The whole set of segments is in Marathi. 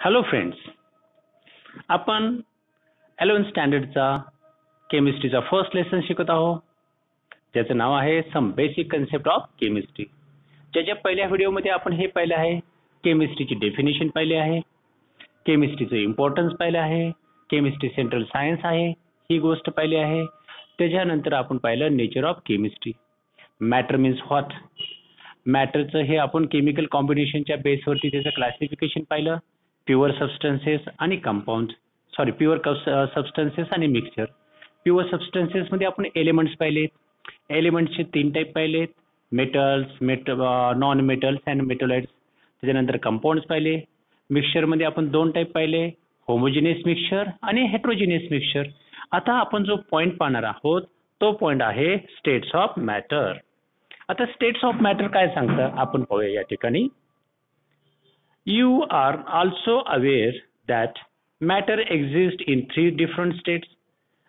हॅलो फ्रेंड्स, आपण 11th स्टँडर्डचा केमिस्ट्रीचा फर्स्ट लेसन शिकत आहोत, ज्याचं नाव आहे some basic concept of chemistry. ज्याच्या पहिल्या व्हिडिओमध्ये आपण हे पाहिलं आहे, केमिस्ट्रीची डेफिनेशन पाहिली आहे, केमिस्ट्रीचं इम्पॉर्टन्स पाहिलं आहे, केमिस्ट्री सेंट्रल सायन्स आहे ही गोष्ट पाहिली आहे. त्याच्यानंतर आपण पाहिलं nature of chemistry. Matter means what. मॅटरचं हे आपण केमिकल कॉम्बिनेशनच्या बेसवरती त्याचं क्लासिफिकेशन पाहिलं. प्युअर सबस्टन्सेस आणि कंपाऊंड, प्युअर सबस्टन्सेस आणि मिक्सचर. प्युअर सबस्टन्सेसमध्ये आपण एलिमेंट्स पाहिलेत. एलिमेंट्सचे 3 टाईप पाहिलेत, metals, non metals and metalloids. त्याच्यानंतर कंपाऊंड्स पाहिले. मिक्सचरमध्ये आपण 2 टाईप पाहिले, होमोजिनियस मिक्सचर आणि हेट्रोजिनियस मिक्सचर. आता आपण जो पॉईंट पाहणार आहोत तो पॉईंट आहे स्टेट्स ऑफ मॅटर. आता स्टेट्स ऑफ मॅटर काय सांगतं आपण पाहूया या ठिकाणी. You are also aware that matter exists in 3 different states.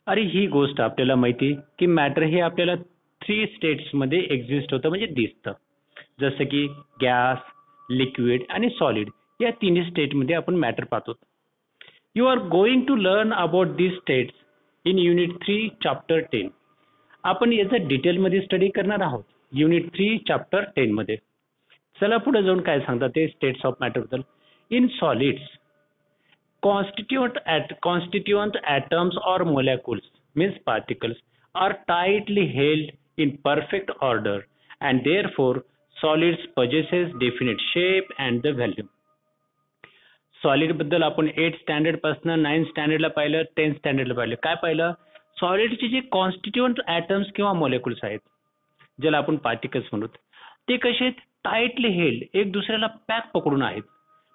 अरे ही गोष्ट आपल्याला माहिती की मॅटर हे आपल्याला 3 स्टेट्स मध्ये एक्झिस्ट होतं, म्हणजे दिसतं. जसं की गॅस, लिक्विड आणि सॉलिड या 3 स्टेटमध्ये आपण मॅटर पाहतो. You are going to learn about this states in unit 3 chapter 10. आपण याचं डिटेलमध्ये स्टडी करणार आहोत युनिट 3 चॅप्टर 10 मध्ये. चला पुढे जाऊन काय सांगतात ते स्टेट्स ऑफ मॅटर बद्दल. In solids, constituent atoms or molecules means particles are tightly held in perfect order and therefore solids possesses definite shape and the value. Solid बद्दल आपण 8th स्टँडर्ड पासून 9th स्टँडर्डला पाहिलं, 10th स्टँडर्डला पाहिलं. काय पाहिलं? सॉलिडचे जे कॉन्स्टिट्युएंट ॲटम्स किंवा मॉलिक्युल्स आहेत, ज्याला आपण पार्टिकल्स म्हणतो, ते कसे टाइटली हेल्ड, एक दुसऱ्याला पॅक पकडून आहेत.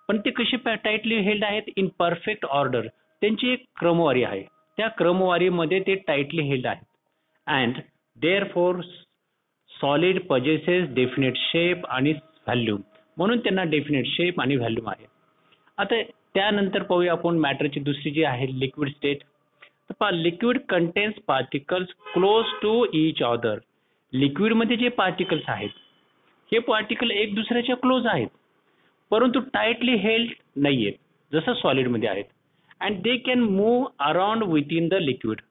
पण ते कसे टाइटली हेल्ड आहेत? In perfect order. त्यांची एक क्रमवारी आहे, त्या क्रमवारीमध्ये ते टाइटली हेल्ड आहेत. And therefore solid possesses definite shape आणि व्हॅल्यू, म्हणून त्यांना डेफिनेट शेप आणि व्हॅल्यू आहे. आता त्यानंतर पाहूया आपण मॅटरची दुसरी जी आहे लिक्विड स्टेट. तर पहा, liquid contains particles close to each other. लिक्विडमध्ये जे पार्टिकल्स आहेत हे पार्टिकल एक दुसऱ्याच्या क्लोज आहेत, परंतु टाइटली हेल्ड नाही आहेत जसं सॉलिडमध्ये आहेत. And they can move around within the liquid.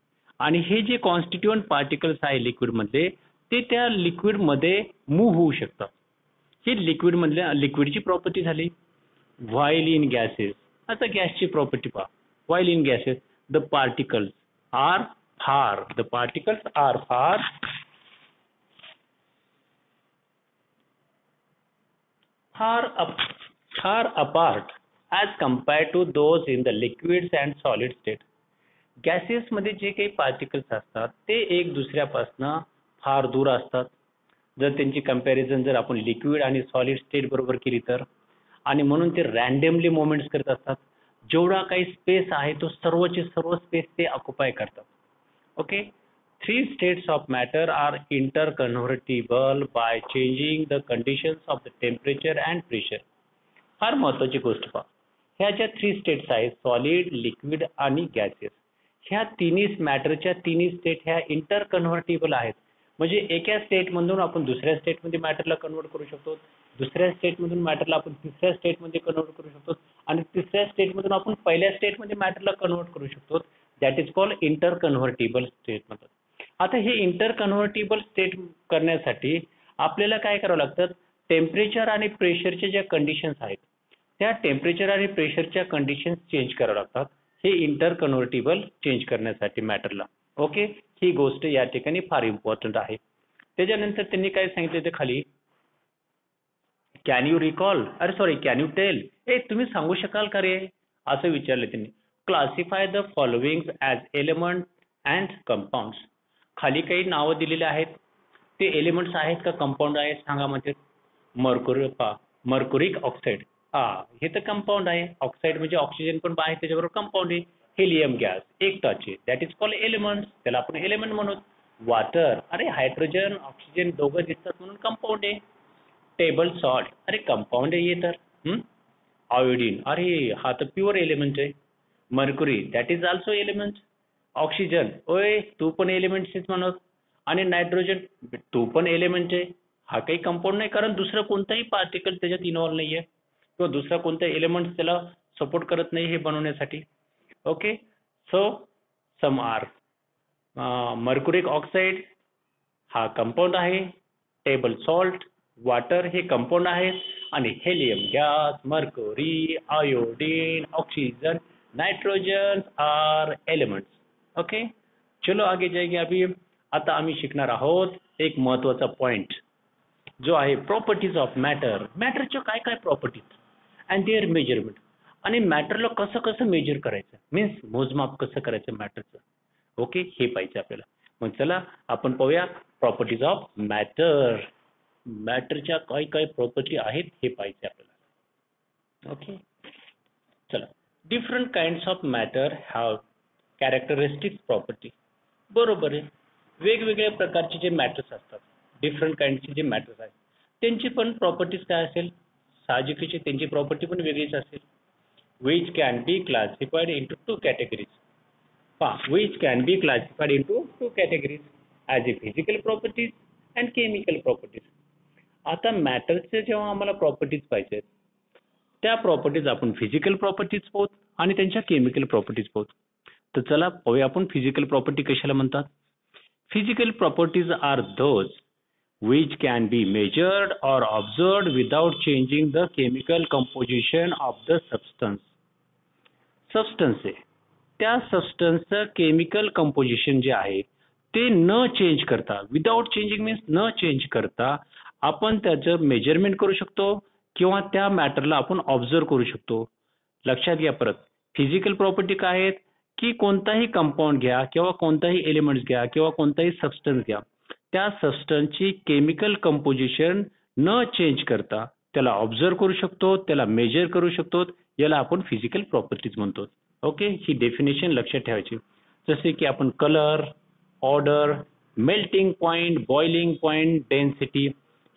आणि हे जे कॉन्स्टिट्युएंट पार्टिकल्स आहे लिक्विडमधले, ते त्या लिक्विडमध्ये मूव्ह होऊ शकतात. ही लिक्विडची प्रॉपर्टी झाली. व्हाईल इन गॅसेस, आता गॅसची प्रॉपर्टी पहा. While in gases the particles are far apart as compared to those in the liquids and solid state. Gases मध्ये जे काही पार्टिकल्स असतात ते एक दुसऱ्यापासून फार दूर असतात जर त्यांची कंपॅरिझन जर आपण लिक्विड आणि सॉलिड स्टेट बरोबर केली तर. आणि म्हणून ते रँडमली मुवमेंट्स करत असतात. जेवढा काही स्पेस आहे तो सर्वचे सर्व स्पेस ते ऑक्युपाय करतात. Okay. 3 states of matter are interconvertible by changing the conditions of the temperature and pressure. फार महत्वाची गोष्ट पहा, ह्या ज्या 3 स्टेट्स आहेत, सॉलिड, लिक्विड आणि गॅसेस, ह्या तिन्ही मॅटरच्या तिन्ही स्टेट ह्या इंटरकन्व्हर्टिबल आहेत. म्हणजे एका स्टेटमधून आपण दुसऱ्या स्टेटमध्ये मॅटरला कन्वर्ट करू शकतो, दुसऱ्या स्टेटमधून मॅटरला आपण तिसऱ्या स्टेटमध्ये कन्वर्ट करू शकतो, आणि तिसऱ्या स्टेटमधून आपण पहिल्या स्टेटमध्ये मॅटरला कन्वर्ट करू शकतो. दॅट इज कॉल्ड इंटरकन्व्हर्टिबल स्टेट म्हणतात. आता हे इंटरकन्व्हर्टिबल स्टेट करण्यासाठी आपल्याला काय करावं लागतं? टेम्परेचर आणि प्रेशरच्या ज्या कंडिशन्स आहेत त्या टेम्परेचर आणि प्रेशरच्या कंडिशन्स चेंज कराव्या लागतात, हे इंटरकन्व्हर्टिबल चेंज करण्यासाठी मॅटरला. ओके, ही गोष्ट या ठिकाणी फार इम्पॉर्टंट आहे. त्याच्यानंतर त्यांनी काय सांगितलं ते खाली, कॅन यू टेल, तुम्ही सांगू शकाल का रे, असं विचारलं त्यांनी. Classify the following as element and compounds. खाली काही नावं दिलेले आहेत, ते एलिमेंट्स आहेत का कंपाऊंड आहेत सांगा. म्हणजे मर्क्युरिक ऑक्साईड, हे तर कंपाऊंड आहे. ऑक्साईड म्हणजे ऑक्सिजन पण आहे, त्याच्याबरोबर कंपाऊंड आहे. हेलियम गॅस एकटाचे, दॅट इज कॉल्ड एलिमेंट्स, त्याला आपण एलिमेंट म्हणू. वॉटर, अरे हायड्रोजन ऑक्सिजन दोघं दिसतात म्हणून कंपाऊंड आहे. टेबल सॉल्ट, अरे कंपाऊंड आहे हे तर. आयोडीन, अरे हा तर प्युअर एलिमेंट आहे. Mercury, that is also element. Oxygen, ओय तू पण एलिमेंट्स म्हणत. आणि नायट्रोजन, तू पण एलिमेंट आहे. हा काही कंपाऊंड नाही, कारण दुसरं कोणताही पार्टिकल त्याच्यात इन्व्हॉल्व नाहीये किंवा दुसरा कोणता एलिमेंट त्याला सपोर्ट करत नाही हे बनवण्यासाठी. Okay, so some are mercuric oxide हा कंपाऊंड आहे, टेबल सॉल्ट, वॉटर हे कंपाऊंड आहे, आणि helium gas, mercury, iodine, oxygen, nitrogen are elements. Okay, चलो आगे जाएंगे. अभी आता आम्ही शिकणार आहोत एक महत्वाचा पॉइंट जो आहे प्रॉपर्टीज ऑफ मॅटर. मॅटरच्या काय काय प्रॉपर्टीज अँड देअर मेजरमेंट, आणि मॅटरला कसं कसं मेजर करायचं, मीन्स मोजमाप कसं करायचं मॅटरचं. ओके, हे पाहिजे आपल्याला. मग चला आपण पाहूया प्रॉपर्टीज ऑफ मॅटर. मॅटरच्या काय काय प्रॉपर्टी आहेत हे पाहिजे आपल्याला. ओके, चला. Different kinds of matter have characteristic property. बरोबर आहे, वेगवेगळ्या प्रकारचे जे मॅटर्स असतात, डिफरंट काइंडचे जे मॅटर्स आहेत त्यांची पण प्रॉपर्टीज काय असेल, साहजिकच त्यांची प्रॉपर्टी पण वेगळीच असेल. Which can be classified into two categories. which can be classified into two categories as a physical properties and chemical properties. आता मॅटरचे जेव्हा आम्हाला प्रॉपर्टीज पाहिजेत त्या प्रॉपर्टीज आपण फिजिकल प्रॉपर्टीज पाहूत आणि त्यांच्या केमिकल प्रॉपर्टीज पाहूत. तर चला पाहूया आपण फिजिकल प्रॉपर्टी कशाला म्हणतात. Physical properties are those which can be measured or observed without changing the chemical composition of the substance. Substance आहे, त्या सबस्टन्सचं केमिकल कंपोजिशन जे आहे ते न चेंज करता, विदाउट चेंजिंग मीन्स न चेंज करता आपण त्याचं मेजरमेंट करू शकतो किंवा त्या मॅटरला आपण ऑब्झर्व करू शकतो. लक्षात घ्या परत, फिजिकल प्रॉपर्टी काय आहेत की कोणताही कंपाऊंड घ्या किंवा कोणताही एलिमेंट्स घ्या किंवा कोणताही सबस्टन्स घ्या, त्या सबस्टन्सची केमिकल कंपोजिशन न चेंज करता त्याला ऑब्झर्व करू शकतो, त्याला मेजर करू शकतो, याला आपण फिजिकल प्रॉपर्टीज म्हणतो. ओके, ही डेफिनेशन लक्षात ठेवायची. जसे की आपण colour, order, melting point, boiling point, density,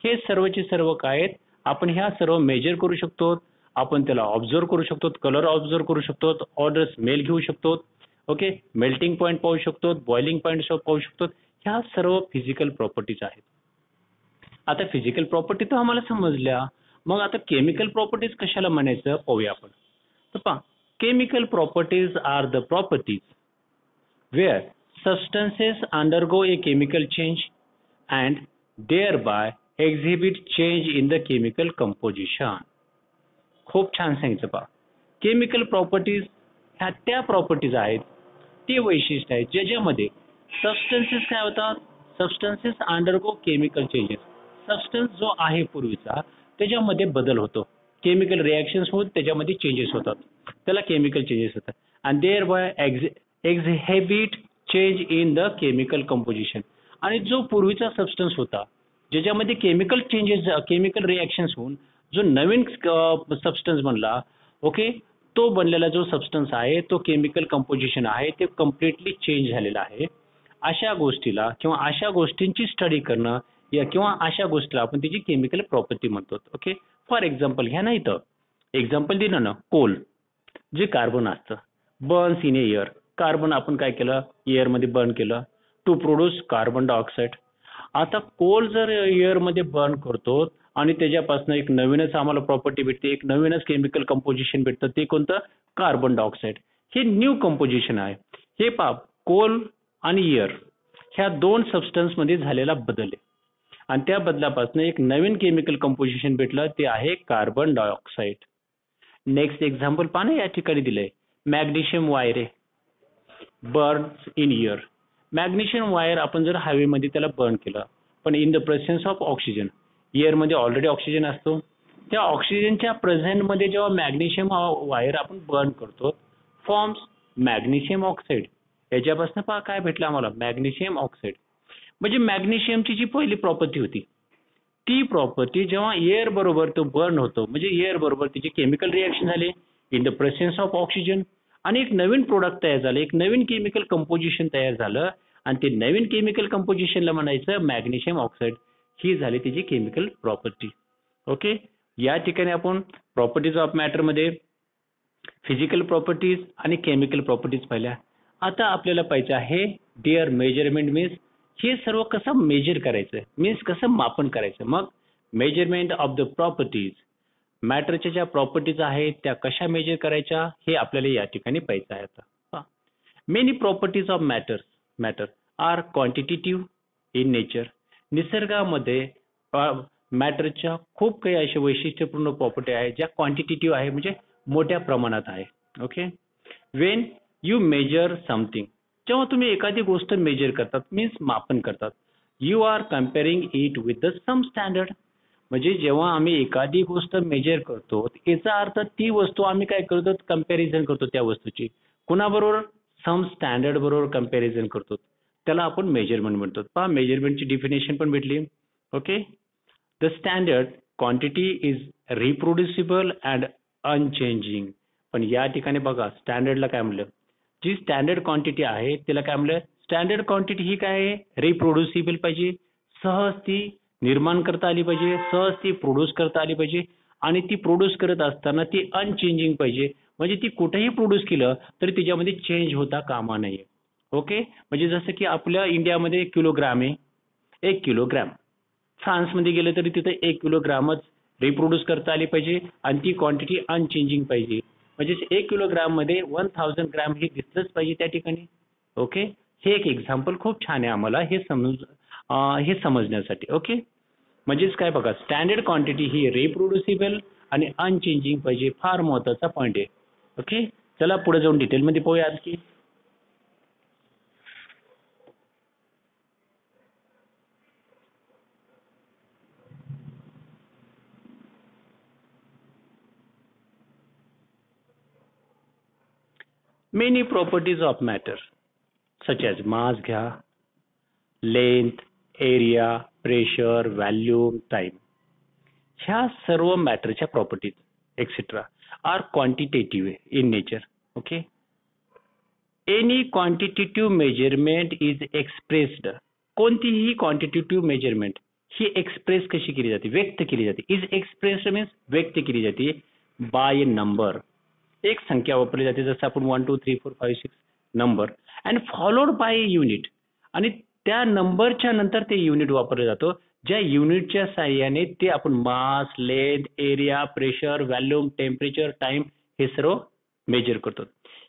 हे सर्वचे सर्व काय आहेत, आपण ह्या सर्व मेजर करू शकतो, आपण त्याला ऑब्झर्व करू शकतो, कलर ऑब्झर्व करू शकतो, ऑर्डर स्मेल घेऊ शकतो. ओके, मेल्टिंग पॉइंट पाहू शकतो, बॉइलिंग पॉइंट पाहू शकतो, ह्या सर्व फिजिकल प्रॉपर्टीज आहेत. आता फिजिकल प्रॉपर्टी तर आम्हाला समजल्या, मग आता केमिकल प्रॉपर्टीज कशाला म्हणायचं पाहूया आपण. तर पहा, chemical properties are the properties where substances undergo a chemical change and thereby exhibit change in the chemical composition. खूप छान सांगितलं पहा. केमिकल प्रॉपर्टीज ह्या त्या प्रॉपर्टीज आहेत, ते वैशिष्ट्य आहेत ज्याच्यामध्ये सबस्टन्सेस काय होतात, substances undergo chemical changes. Substance जो आहे पूर्वीचा त्याच्यामध्ये बदल होतो, केमिकल रिॲक्शन्स होत त्याच्यामध्ये चेंजेस होतात, त्याला केमिकल चेंजेस होतात. आणि thereby exhibit change in the chemical composition. आणि जो पूर्वीचा सबस्टन्स होता ज्याच्यामध्ये केमिकल चेंजेस, केमिकल रिॲक्शन्स होऊन जो नवीन सबस्टन्स बनला, ओके, तो बनलेला जो सबस्टन्स आहे तो केमिकल कंपोजिशन आहे ते कम्प्लिटली चेंज झालेला आहे. अशा गोष्टीला किंवा अशा गोष्टींची स्टडी करणं या किंवा अशा गोष्टीला आपण त्याची केमिकल प्रॉपर्टी म्हणतो. ओके, फॉर एक्झाम्पल घ्या ना, इथं एक्झाम्पल दिलं ना, कोल जे कार्बन असतं, बर्न्स इन एअर. कार्बन आपण काय केलं, एअरमध्ये बर्न केलं टू प्रोड्यूस कार्बन डायऑक्साईड. आता कोल जर एअरमध्ये बर्न करतो आणि त्याच्यापासून एक नवीनच आम्हाला प्रॉपर्टी भेटते, एक नवीनच केमिकल कंपोजिशन भेटतं, ते कोणतं, कार्बन डायऑक्साईड. हे न्यू कंपोजिशन आहे. हे पहा, कोल आणि एअर ह्या दोन सबस्टन्समध्ये झालेला बदल आहे आणि त्या बदलापासून एक नवीन केमिकल कंपोजिशन भेटलं, ते आहे कार्बन डायऑक्साईड. नेक्स्ट एक्झाम्पल पहा ना, या ठिकाणी दिलंय मॅग्नेशियम वायर आहे, burns in air. Magnesium wire आपण जर हवेमध्ये त्याला बर्न केलं, पण in the presence of oxygen, एअरमध्ये ऑलरेडी ऑक्सिजन असतो, त्या ऑक्सिजनच्या प्रेझेंटमध्ये जेव्हा मॅग्नेशियम वायर आपण बर्न करतो, फॉर्म्स मॅग्नेशियम ऑक्साईड. याच्यापासून पहा काय भेटलं आम्हाला, मॅग्नेशियम ऑक्साईड. म्हणजे मॅग्नेशियमची जी पहिली प्रॉपर्टी होती ती प्रॉपर्टी जेव्हा एअर बरोबर तो बर्न होतो, म्हणजे एअर बरोबर तिची केमिकल रिॲक्शन झाली in the presence of oxygen आणि एक नवीन प्रोडक्ट तयार झालं, एक नवीन केमिकल कंपोजिशन तयार झालं आणि ते नवीन केमिकल कंपोजिशनला म्हणायचं मॅग्नेशियम ऑक्साईड. ही झाली त्याची केमिकल प्रॉपर्टी. ओके, या ठिकाणी आपण प्रॉपर्टीज ऑफ मॅटरमध्ये फिजिकल प्रॉपर्टीज आणि केमिकल प्रॉपर्टीज पाहिल्या. आता आपल्याला पाहिजे आहे देअर मेजरमेंट, मीन्स हे सर्व कसं मेजर करायचं, मीन्स कसं मापन करायचं. मग मेजरमेंट ऑफ द प्रॉपर्टीज, मॅटरच्या ज्या प्रॉपर्टीज आहेत त्या कशा मेजर करायच्या हे आपल्याला या ठिकाणी पाहायचं आहे आता. Many properties of matter are quantitative in nature. निसर्गामध्ये मॅटरच्या खूप काही अशा वैशिष्ट्यपूर्ण प्रॉपर्टी आहेत ज्या क्वांटिटेटिव्ह आहे, म्हणजे मोठ्या प्रमाणात आहे. Okay. When you measure something, जेव्हा तुम्ही एखादी गोष्ट मेजर करतात मीन्स मापन करतात, you are comparing it with the some standard. म्हणजे जेव्हा आम्ही एखादी गोष्ट मेजर करतो याचा अर्थ ती वस्तू आम्ही काय करतो, कम्पॅरिझन करतो त्या वस्तूची कुणाबरोबर, सम स्टँडर्ड बरोबर कम्पॅरिझन करतो, त्याला आपण मेजरमेंट म्हणतो. पहा मेजरमेंटची डिफिनेशन पण भेटली. Okay. The standard quantity is reproducible and unchanging. पण या ठिकाणी बघा स्टँडर्डला काय म्हणलं, जी स्टँडर्ड क्वांटिटी आहे त्याला काय म्हणलं, स्टँडर्ड क्वांटिटी ही काय आहे, रिप्रोड्युसिबल पाहिजे, सहज ती निर्माण करता आली पाहिजे, सहज ती प्रोड्यूस करता आली पाहिजे, आणि ती प्रोड्यूस करत असताना ती अनचेंजिंग पाहिजे, म्हणजे ती कुठेही प्रोड्यूस केलं तरी त्याच्यामध्ये चेंज होता कामा नये. ओके. म्हणजे जसं की आपल्या इंडियामध्ये किलोग्राम आहे, 1 किलोग्राम. फ्रान्समध्ये गेलं तरी तिथे 1 किलोग्रामच रिप्रोड्यूस करता आली पाहिजे आणि ती क्वांटिटी अनचेंजिंग पाहिजे. म्हणजे 1 किलोग्राम मध्ये 1000 ग्रॅम हे दिसलंच पाहिजे त्या ठिकाणी. ओके. हे एक एक्झाम्पल खूप छान आहे आम्हाला हे समजण्यासाठी. ओके. म्हणजेच काय बघा, स्टँडर्ड क्वांटिटी ही रिप्रोड्युसिबल आणि अनचेंजिंग पाहिजे, फार महत्वाचा पॉईंट आहे. ओके. चला पुढे जाऊन डिटेलमध्ये पाहूया आणखी. Many properties of matter such as mass घ्या, length, area, pressure, volume, time, ह्या सर्व मॅटरच्या properties etcetera are quantitative in nature. Okay. Any quantitative measurement is expressed. कोणतीही क्वांटिटेटिव्ह मेजरमेंट ही एक्सप्रेस कशी केली जाते, व्यक्त केली जाते. इज एक्सप्रेस्ड मीन्स व्यक्त केली जाते बाय नंबर. एक संख्या वापरली जाते, जसं आपण 1 2 3 4 5 6 number and followed by unit, आणि त्या नंबरच्या नंतर ते युनिट वापरलं जातं, ज्या युनिटच्या साहाय्याने ते आपण mass, length, area, pressure, volume, temperature, time हे सर्व मेजर करतो.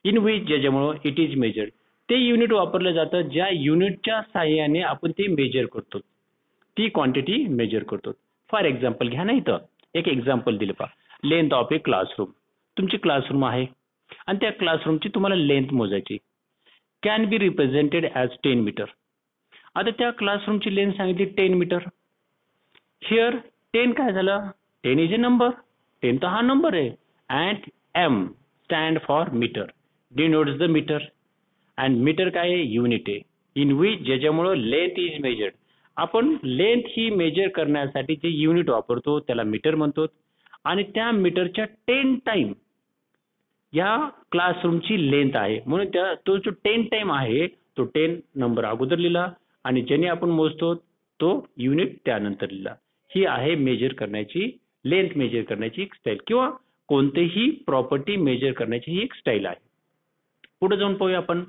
इन विच, ज्याच्यामुळं इट इज मेजर्ड, ते युनिट वापरलं जातं ज्या युनिटच्या साहाय्याने आपण ते मेजर करतो, ती क्वांटिटी मेजर करतो. फॉर एक्झाम्पल घ्या ना, इथं एक एक्झाम्पल दिलं पहा. Length of a classroom. तुमची क्लासरूम आहे आणि त्या क्लासरूमची तुम्हाला लेंथ मोजायची, can be represented as 10 metre. आता त्या क्लासरूमची लेंथ सांगितली 10 मीटर. हिअर 10 काय झालं, 10 इज अ नंबर, 10 तर हा नंबर आहे, and M stand for metre, denotes the metre, and metre काय आहे, युनिट आहे. इन विच, ज्याच्यामुळं लेंथ इज मेजर्ड. आपण लेंथ ही मेजर करण्यासाठी जे युनिट वापरतो त्याला मीटर म्हणतो, आणि त्या मीटरच्या 10 टाइम या क्लासरूमची लेंथ आहे, म्हणून तो जो 10 टाइम आहे तो 10 नंबर अगोदर लिहिला आणि ज्याने आपण मोजतो तो युनिट त्यानंतर लिहिला. ही आहे मेजर करण्याची, लेंथ मेजर करण्याची एक स्टाईल, किंवा कोणतेही प्रॉपर्टी मेजर करण्याची ही एक स्टाईल आहे. पुढे जाऊन पाहूया आपण.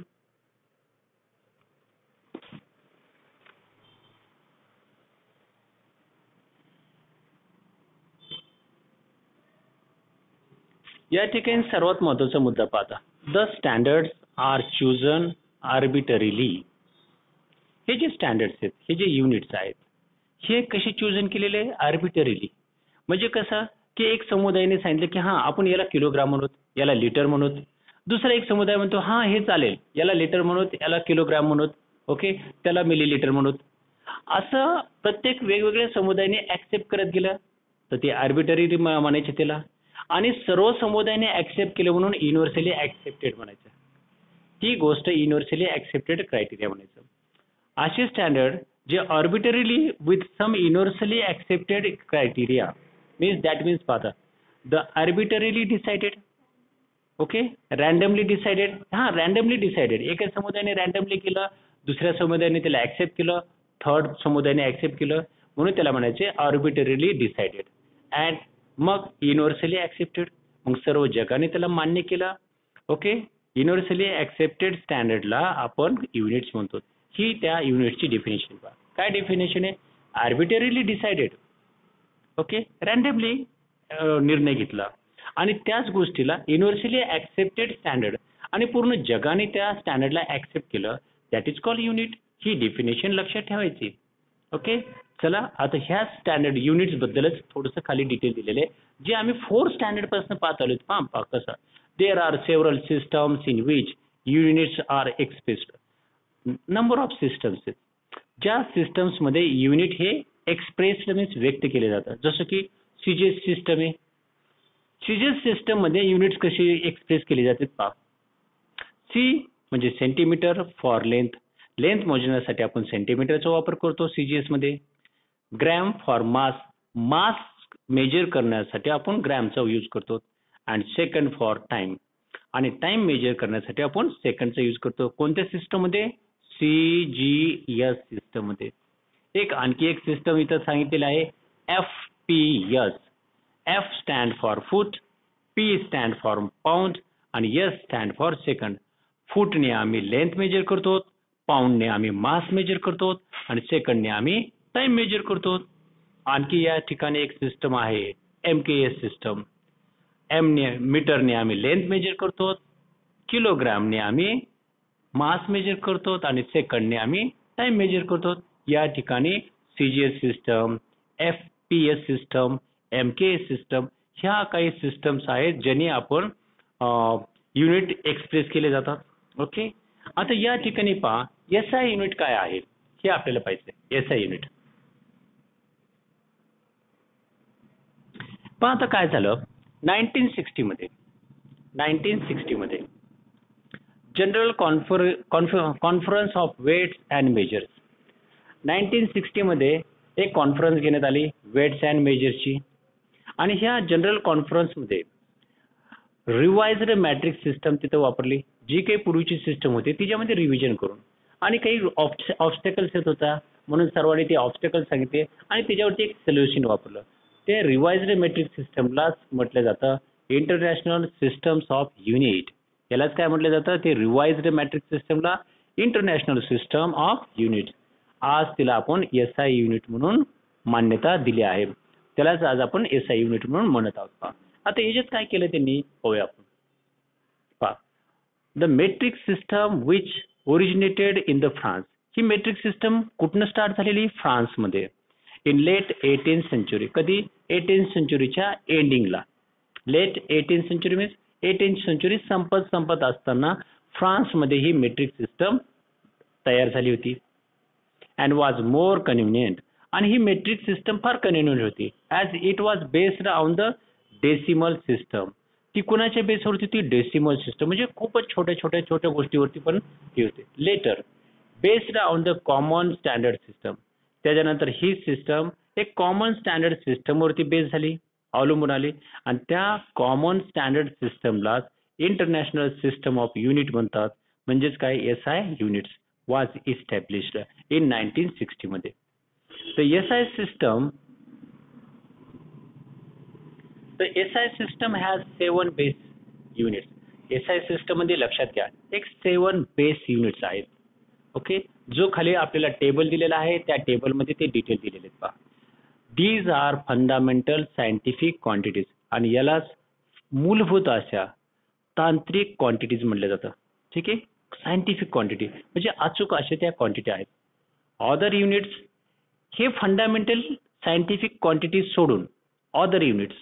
या ठिकाणी सर्वात महत्वाचा मुद्दा पाहता, द स्टँडर्ड्स आर चूजन आर्बिटरीली. हे जे स्टँडर्ड्स आहेत, हे जे युनिट्स आहेत, हे कसे चूजन केलेले आहे, आर्बिटरीली. म्हणजे कसं की एक समुदायाने सांगितलं की हां आपण याला किलोग्राम म्हणूत, याला लिटर म्हणूत. दुसरा एक समुदाय म्हणतो हां हे चालेल, याला लिटर म्हणूत, याला किलोग्राम म्हणूत, ओके, त्याला मिलीलिटर म्हणूत. असं प्रत्येक वेगवेगळ्या समुदायाने ऍक्सेप्ट करत गेलं तर ते आर्बिटरी म्हणायचे त्याला, आणि सर्व समुदायाने ऍक्सेप्ट केलं म्हणून युनिव्हर्सली ऍक्सेप्टेड म्हणायचं. ती गोष्ट युनिव्हर्सली ऍक्सेप्टेड क्रायटेरिया म्हणायचं. असे स्टँडर्ड जे arbitrarily with some universally accepted criteria means that means पाहता, the arbitrarily decided, okay, randomly decided. हां रॅन्डमली डिसाइडेड, एका समुदायाने रॅन्डमली केलं, दुसऱ्या समुदायाने त्याला ऍक्सेप्ट केलं, थर्ड समुदायाने ऍक्सेप्ट केलं, म्हणून त्याला म्हणायचे आर्बिटरीली डिसाइडेड. अँड मग युनिव्हर्सली ऍक्सेप्टेड, मग सर्व जगाने त्याला मान्य केलं. ओके. युनिव्हर्सली ऍक्सेप्टेड स्टँडर्डला आपण युनिट्स म्हणतो. ही त्या युनिट्सची डेफिनेशन पहा. काय डेफिनेशन आहे, आर्बिटरीली डिसाइडेड, ओके, रॅन्डमली निर्णय घेतला आणि त्याच गोष्टीला युनिव्हर्सली ऍक्सेप्टेड स्टँडर्ड आणि पूर्ण जगाने त्या स्टँडर्डला ऍक्सेप्ट केलं, that is called unit. He definition लक्षात ठेवायची. ओके, चला आता ह्या स्टँडर्ड युनिट्स बद्दलच थोडंसं खाली डिटेल दिलेले आहे, जे आम्ही 4 स्टँडर्ड पासून पाहत आलोत. पहा कसं, there are several systems in which units are expressed. Number of systems, ज्या सिस्टम्स मध्ये युनिट हे एक्सप्रेस्ड मीन्स व्यक्त केले जातात. जसं की सीजीएस सिस्टम आहे. सीजीएस सिस्टम मध्ये युनिट्स कशी एक्सप्रेस केली जातात पहा. सी म्हणजे सेंटीमीटर फॉर लेंथ. लेंथ मोजण्यासाठी आपण सेंटीमीटरचा वापर करतो सीजीएस मध्ये. Gram for mass. Mass measure करण्यासाठी आपण ग्रॅमचा यूज करतो. And second for time. आणि टाइम मेजर करण्यासाठी आपण सेकंडचा यूज करतो. कोणत्या सिस्टम मध्ये? सीजीएस सिस्टम मध्ये. आणखी एक सिस्टम इथं सांगितलेलं आहे, FPS. F stand for foot, P stand for pound आणि एस स्टँड फॉर सेकंड. फूटने आम्ही लेंथ मेजर करतो, पाऊंडने आम्ही मास मेजर करतो आणि सेकंडने आम्ही टाइम मेजर करतो. आणखी या ठिकाणी एक सिस्टम आहे एमकेएस सिस्टम. एमने मीटरने आम्ही लेंथ मेजर करतो, किलोग्रामने आम्ही मास मेजर करतो आणि सेकंडने आम्ही टाइम मेजर करतो. या ठिकाणी CGS system, FPS system, MKS system ह्या काही सिस्टम्स आहेत ज्याने आपण युनिट एक्सप्रेस केले जातात. ओके, आता या ठिकाणी पहा एसआय युनिट काय आहे हे आपल्याला पाहिजे. एसआय युनिट पहा. आता काय झालं 1960 मध्ये general conference of weights and measures. 1960 मध्ये एक कॉन्फरन्स घेण्यात आली वेट्स अँड मेजर्सची आणि ह्या जनरल कॉन्फरन्समध्ये रिवाइज्ड मॅट्रिक्स सिस्टम तिथं वापरली. जी काही पूर्वीची सिस्टम होती तिच्यामध्ये रिव्हिजन करून आणि काही ऑब्स्टॅकल्स येत होता म्हणून सर्वांनी ते ऑब्स्टॅकल सांगितले आणि त्याच्यावरती एक सोल्युशन वापरलं. ते रिवाइज्ड मॅट्रिक्स सिस्टमलाच म्हटलं जातं इंटरनॅशनल सिस्टम्स ऑफ युनिट. यालाच काय म्हटलं जातं? ते रिवाइज्ड मॅट्रिक्स सिस्टमला इंटरनॅशनल सिस्टम ऑफ युनिट. आज तिला आपण एसआय युनिट म्हणून मान्यता दिली आहे. त्यालाच आज आपण एसआय युनिट म्हणून म्हणत आहोत. आता याच्यात काय केलं त्यांनी पाहूया आपण. पहा, the metric system which originated in the France. ही मेट्रिक सिस्टम कुठनं स्टार्ट झालेली? फ्रान्समध्ये. In late 18th century. कधी? 18th सेंचुरीच्या एंडिंगला. Late 18th century means 18th century संपत असताना फ्रान्समध्ये ही मेट्रिक सिस्टम तयार झाली होती. And was more convenient. आणि ही मेट्रिक सिस्टम फार कन्व्हिनियंट होती as it was based on the decimal system. ती कोणाच्या बेसवर होती? ती डेसिमल सिस्टम म्हणजे खूपच छोट्या गोष्टीवरती पण ती होती. Later based on the common standard system. त्याच्यानंतर ही सिस्टम एक कॉमन स्टँडर्ड सिस्टमवरती बेस झाली, अवलंबून आली आणि त्या कॉमन स्टँडर्ड सिस्टमला इंटरनॅशनल सिस्टम ऑफ युनिट म्हणतात. म्हणजेच काय? SI units was established in 1960 मध्ये. तर SI system has 7 base units. SI system मध्ये लक्षात घ्या एक 7 बेस युनिट्स आहेत. ओके, जो खाली आपल्याला टेबल दिलेला आहे त्या टेबलमध्ये ते डिटेल दिलेले आहेत. पहा, these are fundamental scientific quantities आणि यालाच मूलभूत अशा तांत्रिक क्वांटिटीज म्हटलं जातं. ठीक आहे, सायंटिफिक क्वांटिटी म्हणजे अचूक अशा त्या क्वांटिटी आहेत. अदर युनिट्स हे फंडामेंटल सायंटिफिक क्वांटिटीज सोडून अदर युनिट्स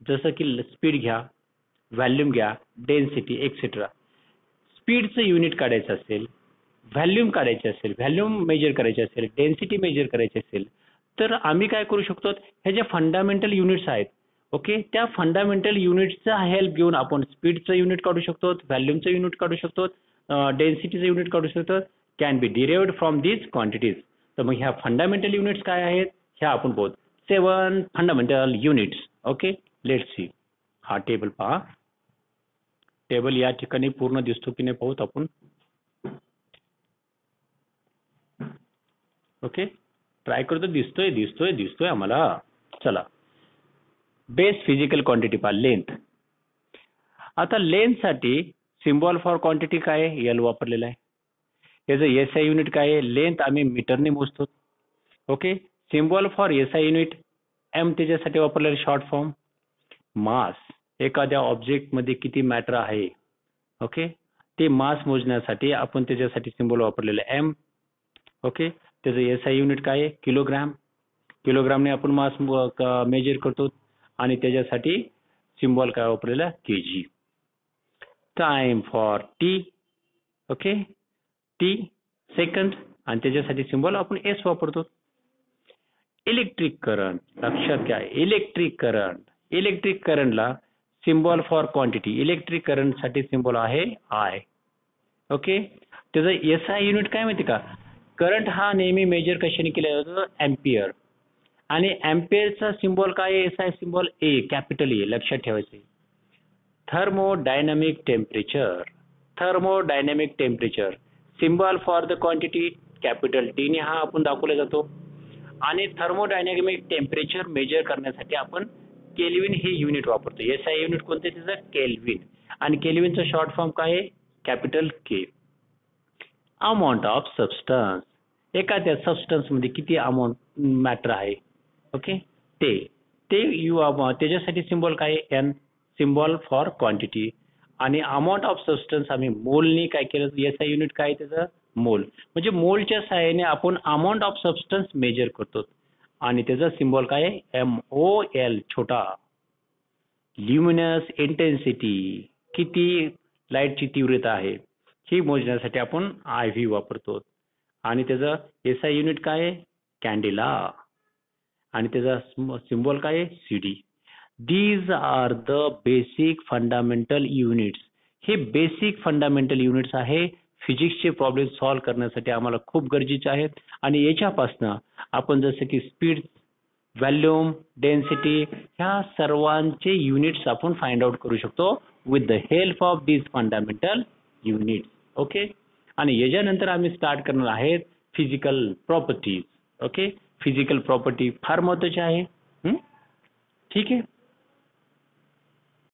जसं की स्पीड घ्या, व्हॉल्यूम घ्या, डेन्सिटी एक्सेट्रा. स्पीडचं युनिट काढायचं असेल, व्हॉल्यूम काढायचे असेल, व्हॉल्यूम मेजर करायचे असेल, डेन्सिटी मेजर करायची असेल तर आम्ही काय करू शकतो? हे जे फंडामेंटल युनिट्स आहेत, ओके, त्या फंडामेंटल युनिट्सचा हेल्प घेऊन आपण स्पीडचं युनिट काढू शकतो, व्हॉल्यूमचं युनिट काढू शकतो, डेन्सिटीचं युनिट काढू शकतो. Can be derived from these quantities. तर मग ह्या फंडामेंटल युनिट्स काय आहेत ह्या आपण बोलतो 7 fundamental units. Okay, let's see. हा टेबल पहा. टेबल या ठिकाणी पूर्ण दिसतो की नाही पाहूत आपण. ओके, ट्राय करतो. दिसतोय आम्हाला. चला, बेस फिजिकल क्वांटिटी पहा. लेंथ. आता लेंथसाठी सिम्बॉल फॉर क्वांटिटी काय आहे? एल वापरलेला आहे. याचं एसआय युनिट काय आहे? लेंथ आम्ही मीटरने मोजतो. Okay, symbol for SI unit M त्याच्यासाठी वापरलेला शॉर्ट फॉर्म. मास, एखाद्या ऑब्जेक्टमध्ये किती मॅटर आहे, ओके, ते मास मोजण्यासाठी आपण त्याच्यासाठी सिम्बॉल वापरलेलं एम. ओके, त्याचं एसआय युनिट काय आहे? किलोग्राम. किलोग्रामने आपण मास मेजर करतो आणि त्याच्यासाठी सिम्बॉल काय वापरलेला? KG. Time for T, okay, T second, आणि त्याच्यासाठी सिम्बॉल आपण एस वापरतो. इलेक्ट्रिक करंट, लक्षात घ्या, इलेक्ट्रिक करंट. इलेक्ट्रिक करंटला symbol for quantity, electric current साठी सिम्बॉल आहे आय. ओके, त्याचं एसआय युनिट काय माहिती का? करंट हा नेहमी मेजर कशाने केला जातो? एम्पियर. आणि एम्पियरचा सिम्बॉल काय आहे? SI symbol A, capital A, लक्षात ठेवायचे. Thermodynamic temperature, thermodynamic temperature symbol for the quantity capital T ने हा आपण दाखवला जातो. आणि थर्मोडायनामिक टेम्परेचर मेजर करण्यासाठी आपण केल्विन हे युनिट वापरतो. एसआय युनिट कोणते? त्याचं केल्विन. आणि केल्विनचा शॉर्ट फॉर्म काय आहे? Capital K. Amount of substance, एखाद्या सबस्टन्स मध्ये किती अमाऊंट मॅटर आहे, ओके, ते त्याच्यासाठी सिम्बॉल काय आहे? N, symbol for quantity. आणि अमाऊंट ऑफ सबस्टन्स आम्ही मोलने काय केलं? एसआय युनिट काय आहे त्याचं? मोल. म्हणजे मोलच्या सहाय्याने आपण अमाऊंट ऑफ सबस्टन्स मेजर करतो. आणि त्याचा सिम्बॉल काय आहे? MOL, छोटा. ल्युमिनस इंटेन्सिटी, किती लाईटची तीव्रता आहे, ही मोजण्यासाठी आपण IV वापरतो. आणि त्याचं एसआय युनिट काय आहे? कॅन्डेला. आणि त्याचा सिम्बॉल काय आहे? CD. These are the basic fundamental units. हे बेसिक फंडामेंटल युनिट्स आहे, फिजिक्सचे प्रॉब्लेम सॉल्व्ह करण्यासाठी आम्हाला खूप गरजेचे आहेत. आणि याच्यापासनं आपण जसं की स्पीड, व्हॉल्यूम, डेन्सिटी, ह्या सर्वांचे युनिट्स आपण फाइंड आउट करू शकतो with the help of these fundamental units. Okay, आणि याच्यानंतर आम्ही स्टार्ट करणार आहेत physical properties. Okay, physical property फार महत्वाची आहे. ठीक आहे.